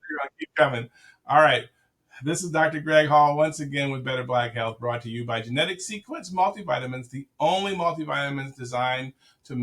They're going to keep coming. All right. This is Dr. Greg Hall once again with Better Black Health, brought to you by Genetic Sequence Multivitamins, the only multivitamins designed to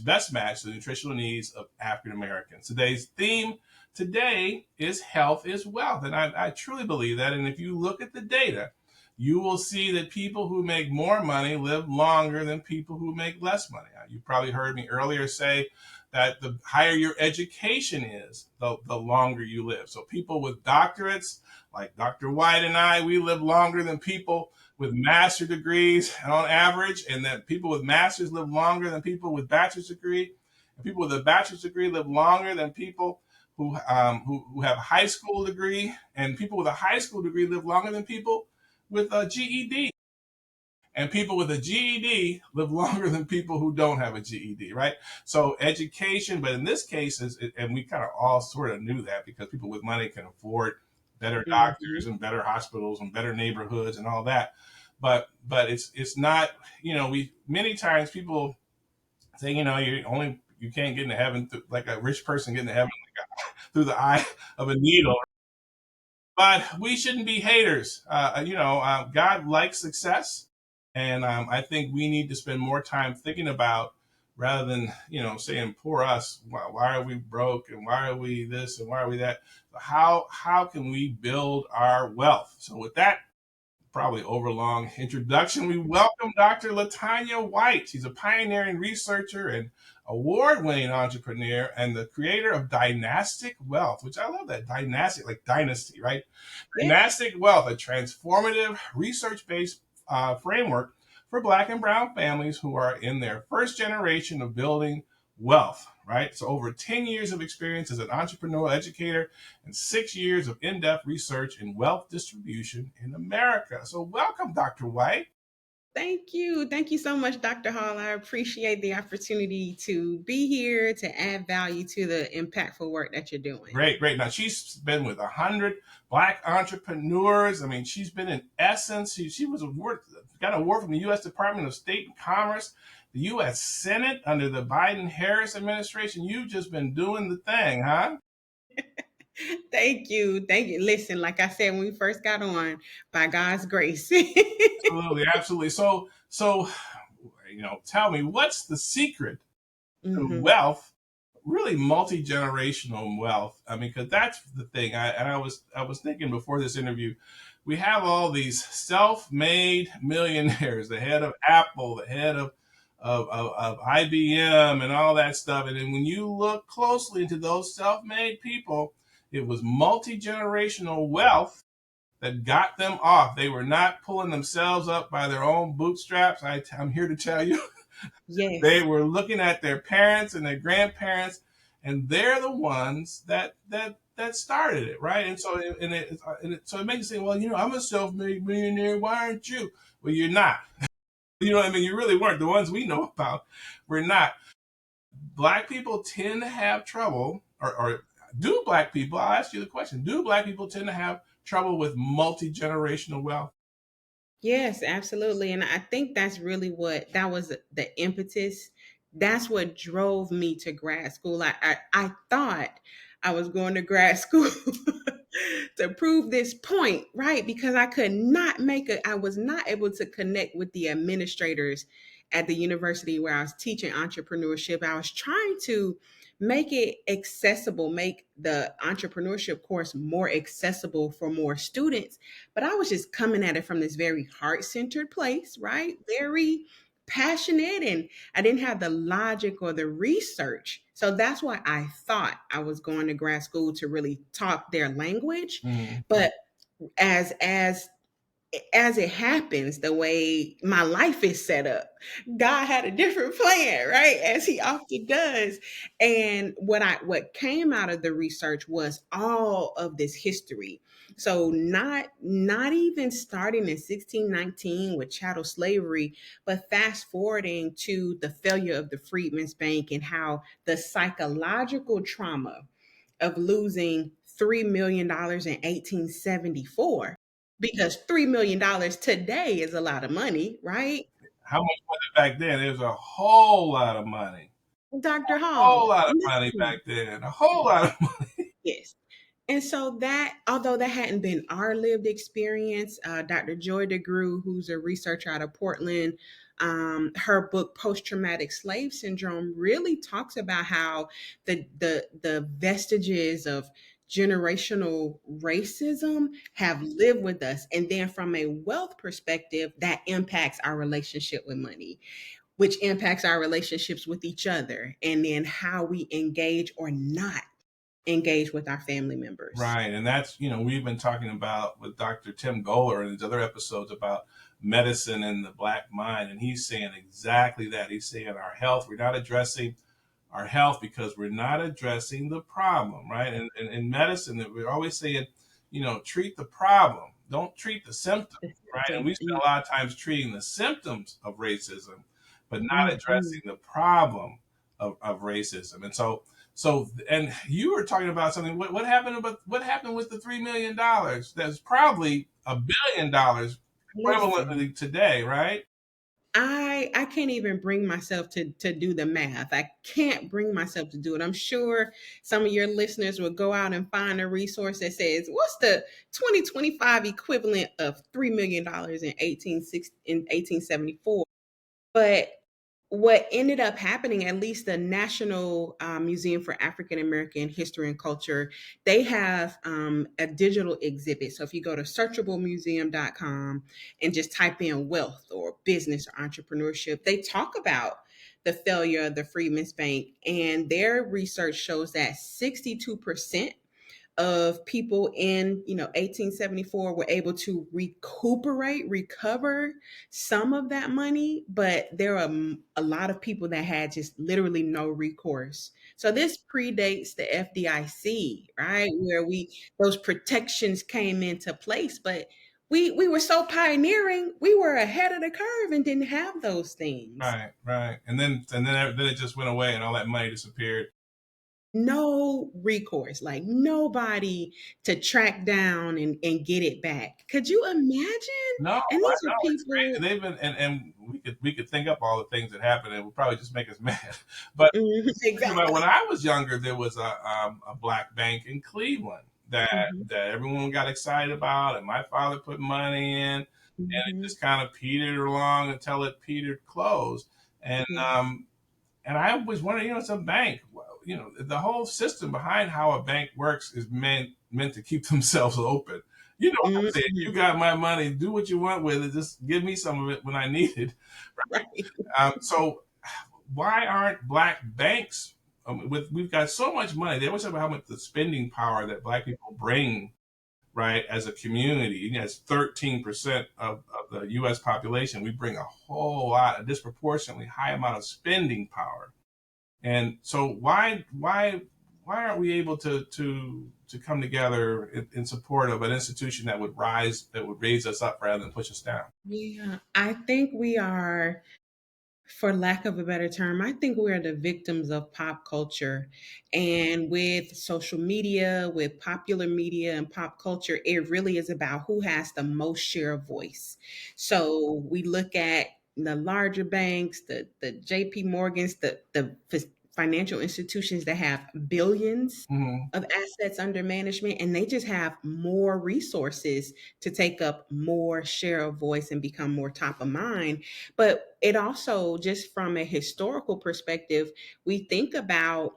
best match the nutritional needs of African Americans. Today's theme today is health is wealth. And I truly believe that. And if you look at the data, you will see that people who make more money live longer than people who make less money. You probably heard me earlier say that the higher your education is, the longer you live. So people with doctorates, like Dr. White and I, we live longer than people with master degrees on average, and that people with masters live longer than people with bachelor's degree. And people with a bachelor's degree live longer than people who have a high school degree, and people with a high school degree live longer than people with a GED. And people with a GED live longer than people who don't have a GED, right? So education, but in this case, and we kind of all sort of knew that because people with money can afford better doctors and better hospitals and better neighborhoods and all that. But it's not, we many times people say, you can't get into heaven like a rich person getting to heaven through the eye of a needle. But we shouldn't be haters. God likes success. And I think we need to spend more time thinking about, rather than, saying, poor us, why are we broke and why are we this and why are we that? How can we build our wealth? So with that, probably overlong introduction, we welcome Dr. LaTonya White. She's a pioneering researcher and award-winning entrepreneur and the creator of Dynastic Wealth, which I love that, dynastic, like dynasty, right? Yeah. Dynastic Wealth, a transformative research-based framework for Black and Brown families who are in their first generation of building wealth, right? So over 10 years of experience as an entrepreneurial educator and 6 years of in-depth research in wealth distribution in America. So welcome, Dr. White. Thank you. Thank you so much, Dr. Hall. I appreciate the opportunity to be here to add value to the impactful work that you're doing. Great. Now, she's been with 100 Black entrepreneurs. I mean, she's been in Essence. She got an award from the U.S. Department of State and Commerce, the U.S. Senate under the Biden-Harris administration. You've just been doing the thing, huh? Thank you. Listen, like I said when we first got on, by God's grace. Absolutely. So tell me, what's the secret to wealth? Really, multi-generational wealth. I mean, because that's the thing. I was thinking before this interview, we have all these self-made millionaires, the head of Apple, the head of IBM, and all that stuff. And then when you look closely into those self-made people, it was multi-generational wealth that got them off. They were not pulling themselves up by their own bootstraps. I'm here to tell you. Yes. They were looking at their parents and their grandparents, and they're the ones that started it, right? And so it makes you say, well, I'm a self-made millionaire. Why aren't you? Well, you're not. You know what I mean? You really weren't. The ones we know about were not. Black people tend to have trouble, or do Black people, I'll ask you the question, do Black people tend to have trouble with multi-generational wealth? Yes, absolutely. And I think that's really that was the impetus. That's what drove me to grad school. I thought I was going to grad school to prove this point, right? Because I was not able to connect with the administrators at the university where I was teaching entrepreneurship. I was trying to make it accessible, make the entrepreneurship course more accessible for more students. But I was just coming at it from this very heart-centered place, right? Very passionate, and I didn't have the logic or the research. So that's why I thought I was going to grad school to really talk their language. But as it happens, the way my life is set up, God had a different plan, right? As he often does. And what came out of the research was all of this history. So not even starting in 1619 with chattel slavery, but fast forwarding to the failure of the Freedmen's Bank and how the psychological trauma of losing $3 million in 1874, because $3 million today is a lot of money, right? How much was it back then? It was a whole lot of money. Dr. A Hall. whole lot of money back then. A whole lot of money. Yes. And so that, although that hadn't been our lived experience, Dr. Joy DeGruy, who's a researcher out of Portland, her book Post Traumatic Slave Syndrome really talks about how the vestiges of generational racism have lived with us, and then from a wealth perspective, that impacts our relationship with money, which impacts our relationships with each other, and then how we engage or not engage with our family members. Right. And that's, we've been talking about with Dr. Tim Goller and his other episodes about medicine and the black mind. And he's saying exactly that. He's saying our health, we're not addressing our health because we're not addressing the problem, right? And in medicine, that we're always saying, treat the problem, don't treat the symptom, right? And we spend a lot of times treating the symptoms of racism, but not addressing the problem of racism. And and you were talking about something. What happened with the $3 million? That's probably $1 billion Listen, equivalently today, right? I can't even bring myself to do the math. I can't bring myself to do it. I'm sure some of your listeners will go out and find a resource that says what's the 2025 equivalent of $3 million in 1874. But what ended up happening, at least the National Museum for African American History and Culture, they have a digital exhibit. So if you go to searchablemuseum.com and just type in wealth or business or entrepreneurship, they talk about the failure of the Freedmen's Bank. And their research shows that 62% of people in 1874 were able to recover some of that money, but there are a lot of people that had just literally no recourse. So this predates the FDIC, right, where we those protections came into place, but we were so pioneering, we were ahead of the curve and didn't have those things. Right, right. And then it just went away and all that money disappeared. No recourse, like nobody to track down and get it back. Could you imagine? No, And I these are know it's crazy. people. They've been and we could think up all the things that happened. It would probably just make us mad. But Mhm, think about when exactly. I was younger, there was a black bank in Cleveland Hmm. that everyone got excited about, and my father put money in, and it Hmm. just kind of petered along until it petered closed. And Yeah. and I always wondered, it's a bank. Well, the whole system behind how a bank works is meant to keep themselves open. You know what I'm saying? You Hmm. got my money. Do what you want with it. Just give me some of it when I need it. Right. So why aren't black banks? We've got so much money. They always talk about how much the spending power that black people bring, right, as a community. It's 13% of the U.S. population. We bring a whole lot, a disproportionately high amount of spending power. And so why aren't we able to come together in support of an institution that would raise us up rather than push us down? Yeah. I think we are, for lack of a better term, I think we're the victims of pop culture. And with social media, with popular media and pop culture, it really is about who has the most share of voice. So we look at the larger banks, the JP Morgans, the financial institutions that have billions Hmm. of assets under management, and they just have more resources to take up more share of voice and become more top of mind. But it also, just from a historical perspective, we think about,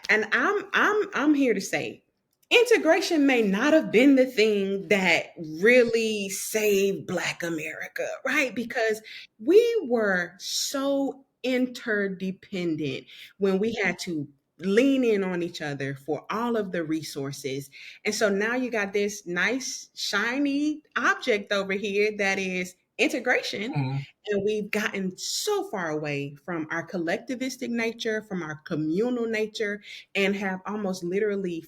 and I'm here to say integration may not have been the thing that really saved black America, right? Because we were so interdependent when we had to lean in on each other for all of the resources. And so now you got this nice shiny object over here that is integration, Hmm. and we've gotten so far away from our collectivistic nature, from our communal nature, and have almost literally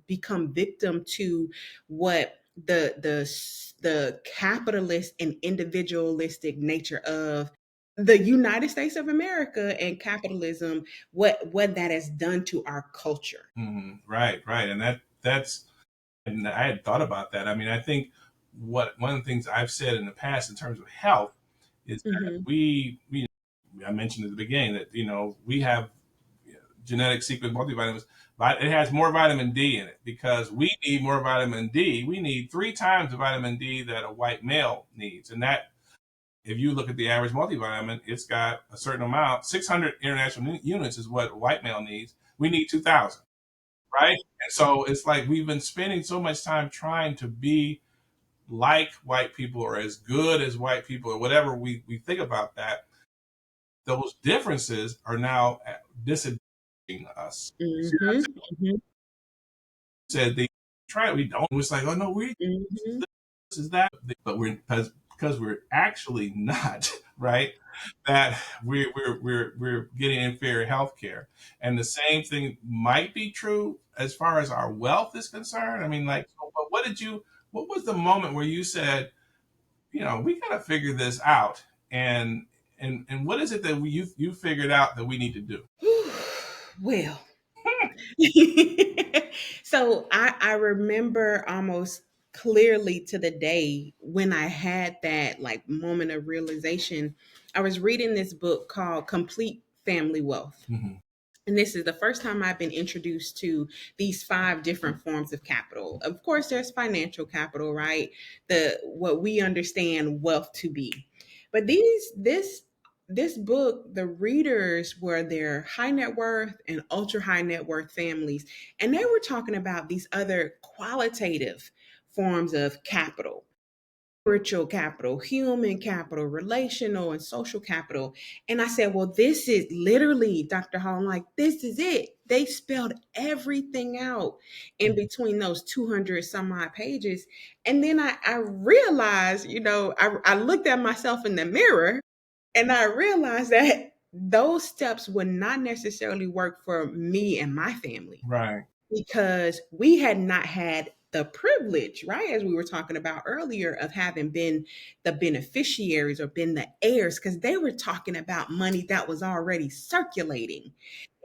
become victim to what the capitalist and individualistic nature of the United States of America and capitalism, what that has done to our culture. Hmm. Right, right. And I had thought about that. I mean, I think what one of the things I've said in the past in terms of health is that Hmm. I mentioned at the beginning that we have genetic sequence multivitamins. It has more vitamin D in it because we need more vitamin D. We need 3 times the vitamin D that a white male needs. And that, if you look at the average multivitamin, it's got a certain amount. 600 international units is what a white male needs. We need 2,000, right? And so it's like we've been spending so much time trying to be like white people or as good as white people or whatever we think about that. Those differences are now disadvantaging us. See, Mhm. Mhm. said they try, we don't. It's like, oh no, we Mhm. this is that, but we're because we're actually not right. That we're getting inferior health care, and the same thing might be true as far as our wealth is concerned. I mean, like, but what did you? What was the moment where you said, we got to figure this out, and what is it that you figured out that we need to do? Well, so I remember almost clearly to the day when I had that like moment of realization. I was reading this book called Complete Family Wealth. Mhm. And this is the first time I've been introduced to these five different forms of capital. Of course, there's financial capital, right? The what we understand wealth to be. But this book, the readers were their high net worth and ultra high net worth families, and they were talking about these other qualitative forms of capital: spiritual capital, human capital, relational and social capital. And I said, well, this is literally, Dr. Hall, I'm like, this is it. They spelled everything out in between those 200 some odd pages. And then I realized, I looked at myself in the mirror and I realized that those steps would not necessarily work for me and my family Right, because we had not had the privilege, right, as we were talking about earlier, of having been the beneficiaries or been the heirs, because they were talking about money that was already circulating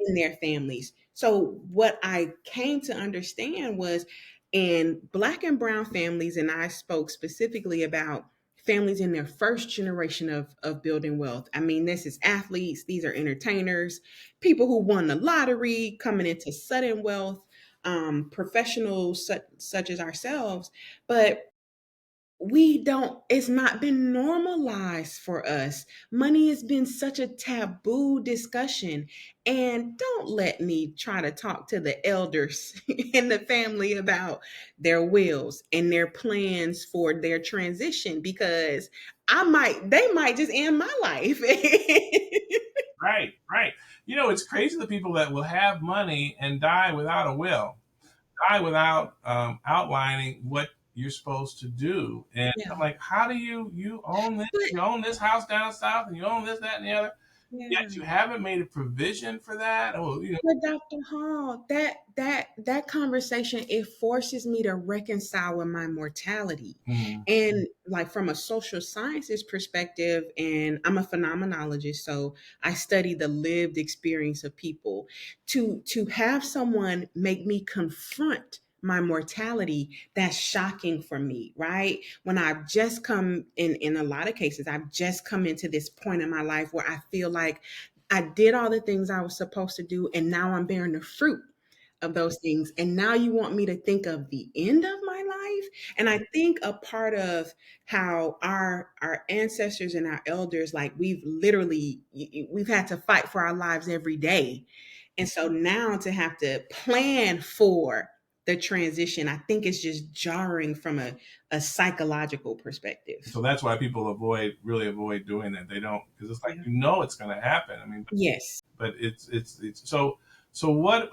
in their families. So, what I came to understand was in Black and Brown families, and I spoke specifically about families in their first generation of building wealth. I mean, this is athletes, these are entertainers, people who won the lottery, coming into sudden wealth, professionals such as ourselves. But we don't, it's not been normalized for us. Money has been such a taboo discussion. And don't let me try to talk to the elders in the family about their wills and their plans for their transition, because they might just end my life. right, right. It's crazy the people that will have money and die without a will, die without outlining what you're supposed to do. And I'm Yeah. like, how do you own this? But You own this house down south, and you own this, that, and the other. Yet yeah. you haven't made a provision for that. Oh, But Dr. Hall, that conversation, it forces me to reconcile with my mortality. mhm, And like from a social sciences perspective, and I'm a phenomenologist, so I study the lived experience of people. To have someone make me confront my mortality, that's shocking for me, right? When I've just come in a lot of cases, I've just come into this point in my life where I feel like I did all the things I was supposed to do, and now I'm bearing the fruit of those things. And now you want me to think of the end of my life? And I think a part of how our ancestors and our elders, like we've had to fight for our lives every day. And so now to have to plan for the transition, I think it's just jarring from a psychological perspective. so that's why people really avoid doing it. They don't, because it's like Yeah. it's going to happen. I mean, Yes. but it's so what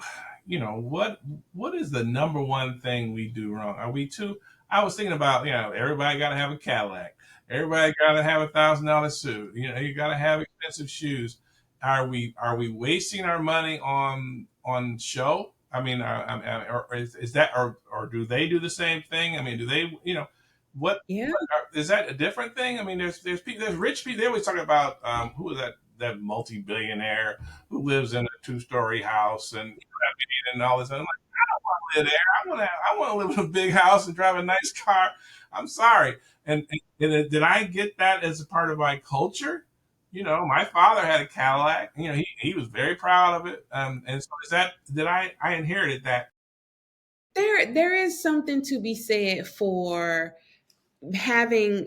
what is the number one thing we do wrong? Are we too? I was thinking about everybody got to have a Cadillac, everybody got to have $1,000 suit, you got to have expensive shoes. Are we wasting our money on show? I mean, or is that, or do they do the same thing? I mean, do they, what Yeah. is that a different thing? I mean, there's people, there's rich people. They always talk about who is that multi-billionaire who lives in a two-story house and all this. And I'm like, I live there. I want to live in a big house and drive a nice car. I'm sorry. And did I get that as a part of my culture? my father had a Cadillac. He was very proud of it. And so is that did I inherited that? There is something to be said for having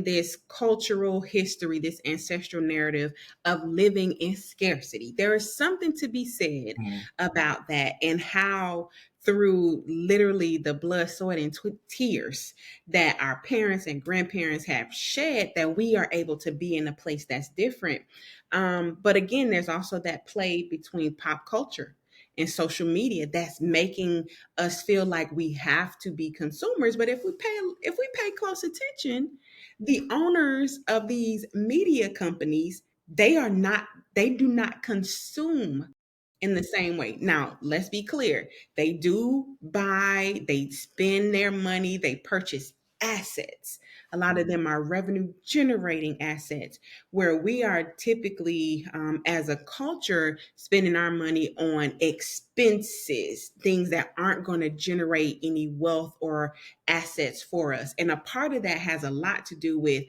this cultural history, this ancestral narrative of living in scarcity. There is something to be said Mhm. about that, and how through literally the blood, sweat, and tears that our parents and grandparents have shed, that we are able to be in a place that's different. But again, there's also that play between pop culture and social media that's making us feel like we have to be consumers. But if we pay close attention, the owners of these media companies, they do not consume in the same way. Now, let's be clear. They do buy, they spend their money, they purchase assets. A lot of them are revenue generating assets, where we are typically, as a culture, spending our money on expenses, things that aren't going to generate any wealth or assets for us. And a part of that has a lot to do with,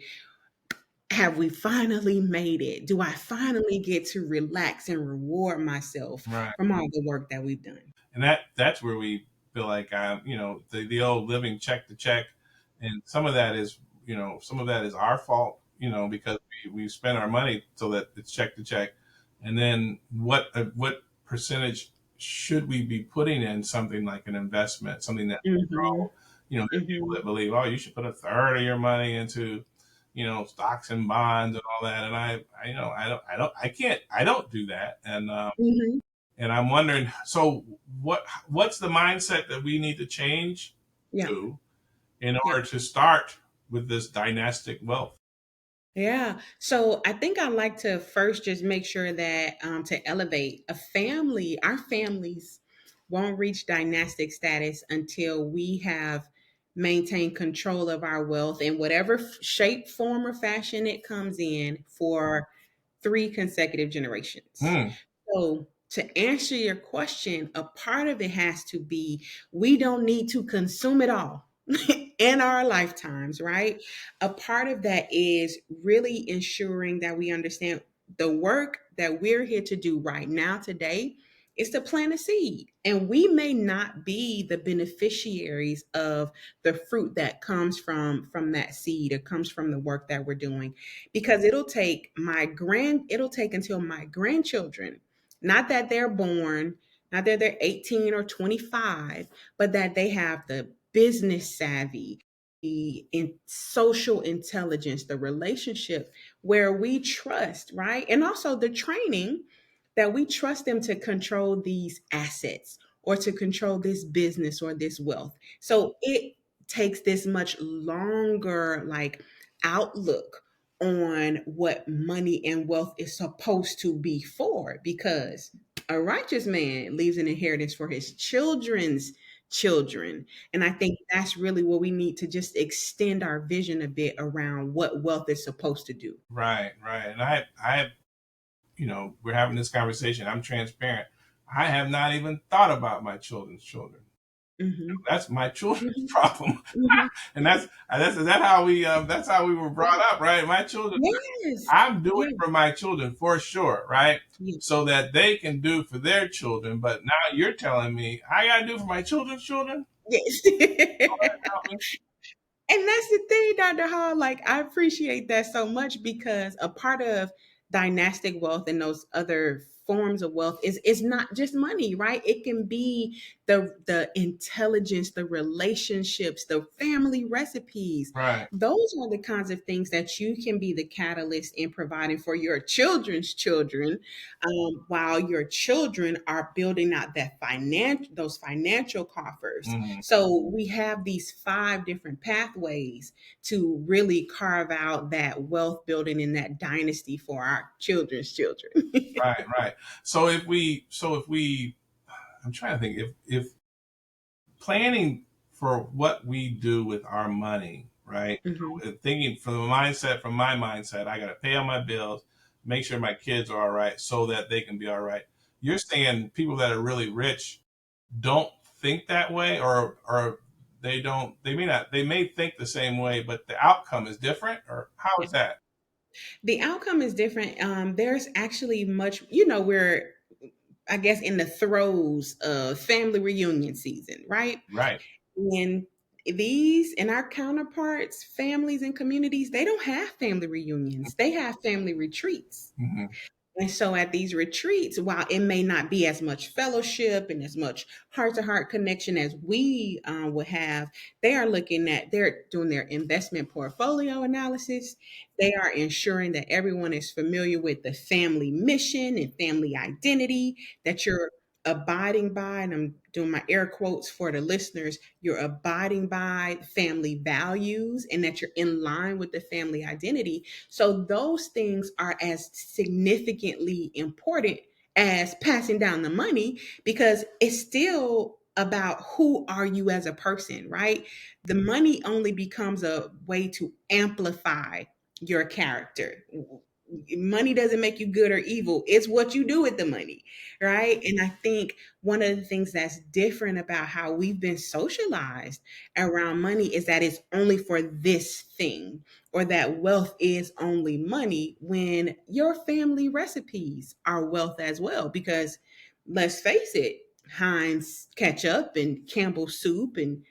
have we finally made it? Do I finally get to relax and reward myself Right. from all the work that we've done? And that's where we feel like the old living check to check, and some of that is our fault, because we spend our money so that it's check to check, and then what percentage should we be putting in something like an investment, something that will Hmm. grow? There are people Hmm. that believe, oh, you should put a third of your money into stocks and bonds and all that, and I don't do that, Hmm. and I'm wondering, so what's the mindset that we need to change Yeah. to in Yeah. order to start with this dynastic wealth? Yeah. So I think I like to first just make sure that, to elevate a family, our families won't reach dynastic status until we have maintained control of our wealth in whatever shape, form, or fashion it comes in for three consecutive generations. Hmm. So, to answer your question, a part of it has to be, we don't need to consume it all in our lifetimes, right? A part of that is really ensuring that we understand the work that we're here to do right now, today, is to plant a seed. And we may not be the beneficiaries of the fruit that comes from that seed, or comes from the work that we're doing, because it'll take until my grandchildren, not that they're born, not that they're 18 or 25, but that they have the business savvy, the social intelligence, the relationship, where we trust, right? And also the training, that we trust them to control these assets, or to control this business or this wealth. So it takes this much longer, like, outlook on what money and wealth is supposed to be for, because a righteous man leaves an inheritance for his children's children. And I think that's really what we need to just extend our vision a bit around what wealth is supposed to do. Right, right. And we're having this conversation. I'm transparent. I have not even thought about my children's children. Hmm. That's my children's Hmm. problem, Hmm. and that's how we were brought up, right? My children. Yes. I'm doing Yeah. for my children for sure, right? Yeah. So that they can do for their children. But now you're telling me I got to do for my children's children? Yes. Help me. And that's the thing, Dr. Hall. Like, I appreciate that so much, because a part of dynastic wealth and those other forms of wealth is not just money, right? It can be the intelligence, the relationships, the family recipes. Right. Those are the kinds of things that you can be the catalyst in providing for your children's children, while your children are building out those financial coffers. Mhm. So we have these five different pathways to really carve out that wealth building and that dynasty for our children's children. Right. Right. So if we, I'm trying to think if planning for what we do with our money, right? Hmm. Thinking from my mindset, I got to pay all my bills, make sure my kids are all right so that they can be all right. You're saying people that are really rich don't think that way, or they may not, they may think the same way, but the outcome is different, or how Yeah. is that? The outcome is different. There's actually much, we're, I guess, in the throes of family reunion season, right? Right. And these and our counterparts, families and communities, they don't have family reunions. They have family retreats. Hmm. And so at these retreats, while it may not be as much fellowship and as much heart to heart connection as we would have, they're doing their investment portfolio analysis. They are ensuring that everyone is familiar with the family mission and family identity that you're abiding by. And I'm doing my air quotes for the listeners, you're abiding by family values and that you're in line with the family identity. So those things are as significantly important as passing down the money because it's still about who are you as a person, right? The money only becomes a way to amplify your character. Money doesn't make you good or evil. It's what you do with the money, right? And I think one of the things that's different about how we've been socialized around money is that it's only for this thing or that wealth is only money when your family recipes are wealth as well. Because let's face it, Heinz ketchup and Campbell's soup and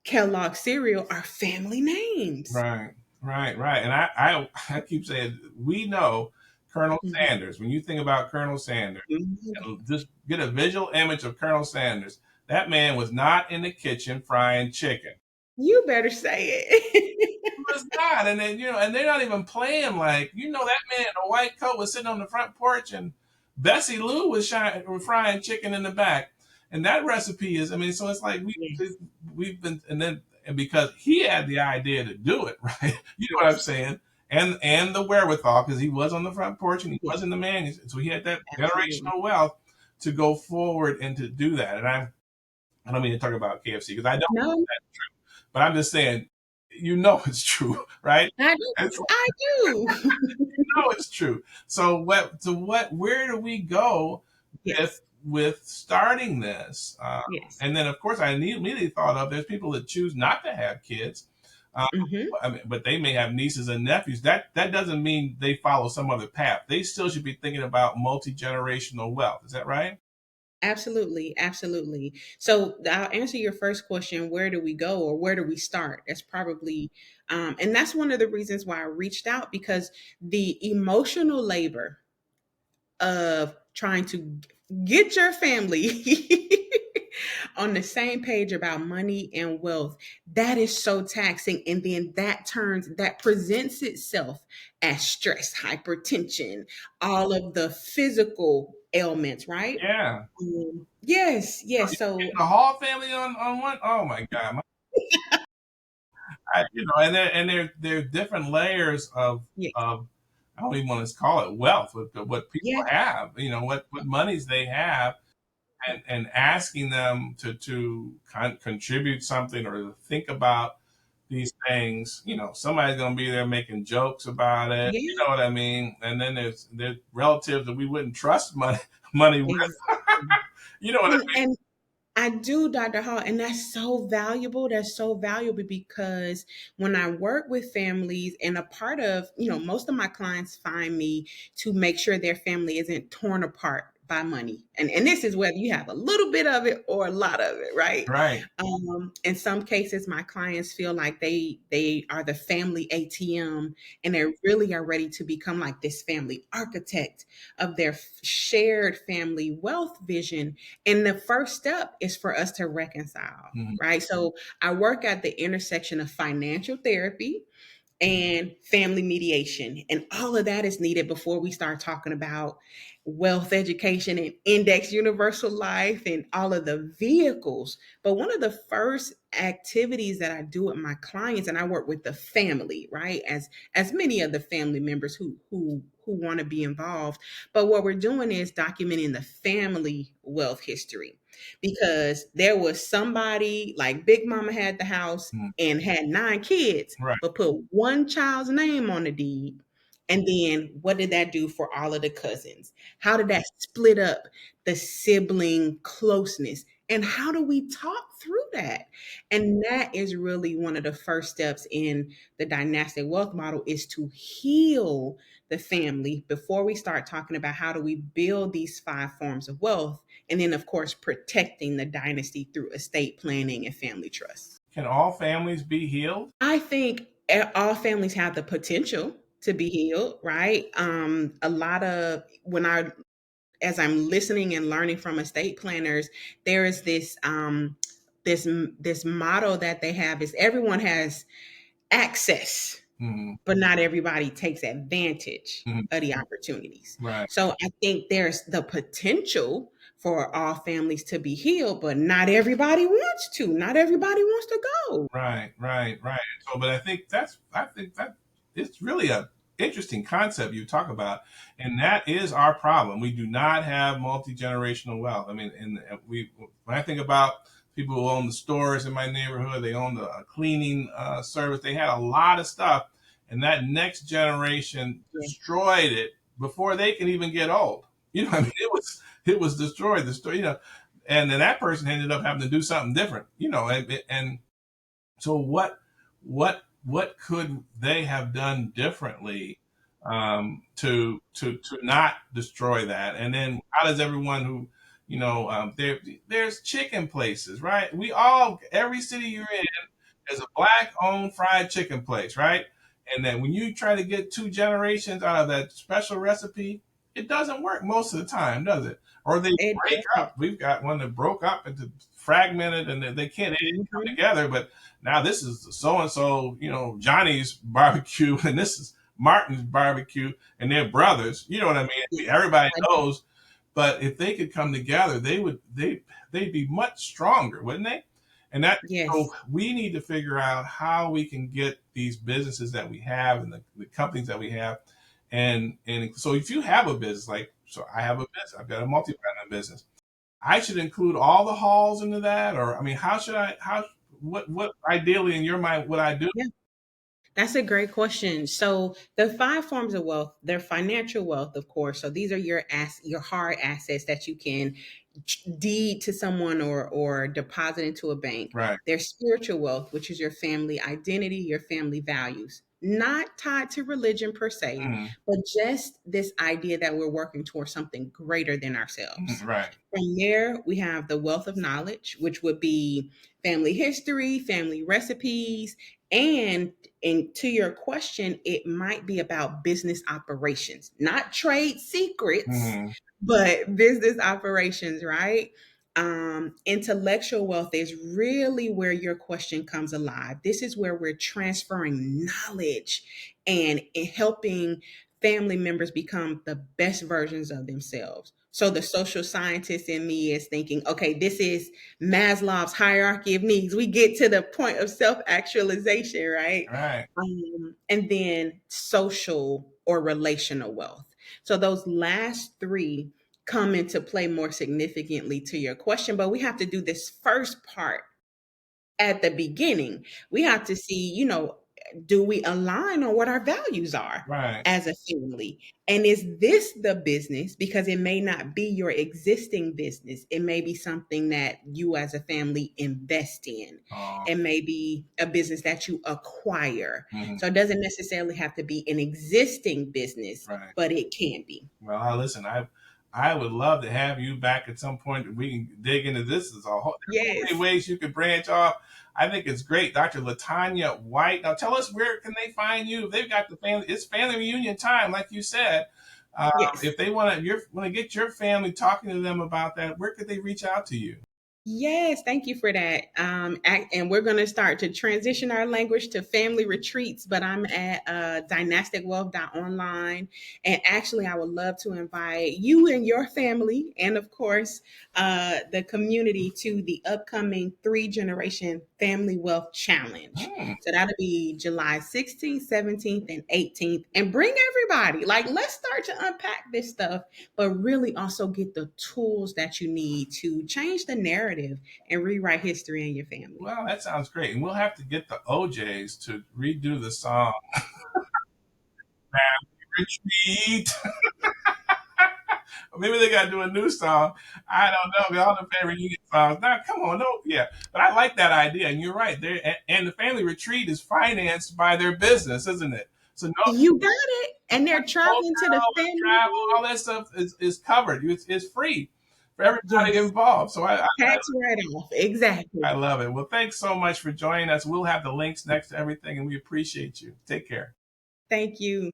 Kellogg cereal are family names. Right, right, right. And I keep saying we know Colonel Mhm. Sanders. When you think about Colonel Sanders, Mhm. and just get a visual image of Colonel Sanders. That man was not in the kitchen frying chicken. You better say it. Was not, and then and they're not even playing like that man in a white coat was sitting on the front porch, and Bessie Lou was frying chicken in the back, and that recipe is, I mean, so it's like Yes, we've been, and because he had the idea to do it, right? You know what I'm yes, saying? And the wherewithal because he was on the front porch and he was yes, in the man, so he had that absolutely. generational wealth to go forward and to do that. And I don't mean to talk about KFC because I don't, No, but I'm just saying, it's true, right? I do. It's I do. it's true. So where do we go with Yes, starting this? yes. And then of course I immediately thought of there's people that choose not to have kids. Um, Hmm. I mean, but they may have nieces and nephews. That doesn't mean they follow some other path. They still should be thinking about multi-generational wealth. Is that right? Absolutely, absolutely. So I'll answer your first question: where do we go, or where do we start? That's probably, and that's one of the reasons why I reached out because the emotional labor of trying to get your family on the same page about money and wealth, that is so taxing, and then that presents itself as stress, hypertension, all of the physical ailments, right? Yeah. Yes, yes. Getting So the Hall family on one. Oh my God. And there are different layers yes, of I don't even want to call it wealth, what people yeah, have, what monies they have, and asking them to contribute something or to think about these things. Somebody's going to be there making jokes about it. You yeah, know what I mean? And then there's relatives that we wouldn't trust money with. exactly. You know what I And I do, Dr. Hall, and that's so valuable. That's so valuable because when I work with families, and a part of, most of my clients find me to make sure their family isn't torn apart by money. And this is whether you have a little bit of it or a lot of it, right? mean? Right. In some cases, my clients feel like they are the family ATM and they really are ready to become like this family architect of their shared family wealth vision, and the first step is for us to reconcile, Mhm. right? So I work at the intersection of financial therapy and family mediation. And all of that is needed before we start talking about wealth education and index universal life and all of the vehicles. But one of the first activities that I do with my clients, and I work with the family, right? As many of the family members who want to be involved. But what we're doing is documenting the family wealth history because there was somebody like Big Mama had the house Mhm. and had 9 kids, Right. but put one child's name on the deed. And then what did that do for all of the cousins? How did that split up the sibling closeness? And how do we talk through that? And that is really one of the first steps in the dynastic wealth model, is to heal the family before we start talking about how do we build these five forms of wealth. And then, of course, protecting the dynasty through estate planning and family trust. Can all families be healed? I think all families have the potential to be healed, right? A lot of when I as I'm listening and learning from estate planners, there is this motto that they have is everyone has access, Mm-hmm. but not everybody takes advantage Mm-hmm. of the opportunities. Right. So I think there's the potential for all families to be healed, but not everybody wants to. Not everybody wants to go. Right, right, right. So, but I think that it's really a interesting concept you talk about, and that is our problem. We do not have multi-generational wealth. I mean, and we when I think about people who own the stores in my neighborhood, they own the cleaning service. They had a lot of stuff, and that next generation Yeah. destroyed it before they can even get old. You know, I mean, it was destroyed. The story, and then that person ended up having to do something different. And so what could they have done differently to not destroy that? And then how does everyone who there's chicken places, right? We all every city you're in there's a black owned fried chicken place, right? And then when you try to get two generations out of that special recipe, it doesn't work most of the time, does it? Or they It break doesn't. up. We've got one that broke up into fragmented, and they didn't come Mhm. together. But now this is so and so, Johnny's barbecue, and this is Martin's barbecue, and they're brothers. You know what I mean? Everybody I do. knows. But if they could come together, they'd be much stronger, wouldn't they? And that so Yes. we need to figure out how we can get these businesses that we have and the companies that we have. And so if you have a business, like so I have a business, I've got a multi-brand business. I should include all the halls into that, or I mean, how what ideally in your mind would I do? Yeah. That's a great question. So the five forms of wealth, they're financial wealth, of course. So these are your hard assets that you can deed to someone or deposit into a bank. Right. There's spiritual wealth, which is your family identity, your family values. Not tied to religion per se, Mm-hmm. but just this idea that we're working towards something greater than Mm-hmm. ourselves. Right. From there, we have the wealth of knowledge, which would be family history, family recipes, and to your question, it might be about business operations, not trade secrets, Mm-hmm. but business operations, right? Intellectual wealth is really where your question comes alive. This is where we're transferring knowledge and helping family members become the best versions of themselves. So the social scientist in me is thinking, okay, this is Maslow's hierarchy of needs. We get to the point of self actualization, right? Right. And then social or relational wealth. So those last three come into play more significantly to your question, but we have to do this first part at the beginning. We have to see, do we align on what our values are Right. as a family? And is this the business? Because it may not be your existing business. It may be something that you as a family invest in. Oh. It may be a business that you acquire. Mhm. So it doesn't necessarily have to be an existing business, Right. but it can be. Well, listen, I would love to have you back at some point. We can dig into this. There's so many Yes. ways you could branch off. I think it's great, Dr. LaTonya White. Now, tell us where can they find you? They've got the family. It's family reunion time, like you said. Yes. If they want to get your family talking to them about that, where could they reach out to you? Yes, thank you for that. And we're going to start to transition our language to family retreats, but I'm at dynasticwealth.online. And actually, I would love to invite you and your family, and of course, the community to the upcoming three generation family wealth challenge. Hmm. So that'll be July 16th, 17th, and 18th. And bring everybody. Like, let's start to unpack this stuff, but really also get the tools that you need to change the narrative and rewrite history in your family. Well, that sounds great. And we'll have to get the OJs to redo the song Family Retreat. Maybe they got to do a new song. I don't know. We all the favorite reunion songs. Now, come on, no, yeah. But I like that idea, and you're right. There, and the family retreat is financed by their business, isn't it? So no You got it. And they're traveling to the hotel and family travel, home. all that stuff is covered. It's free for everybody Yes. involved. So Tax write off. Exactly. I love it. Well, thanks so much for joining us. We'll have the links next to everything, and we appreciate you. Take care. Thank you.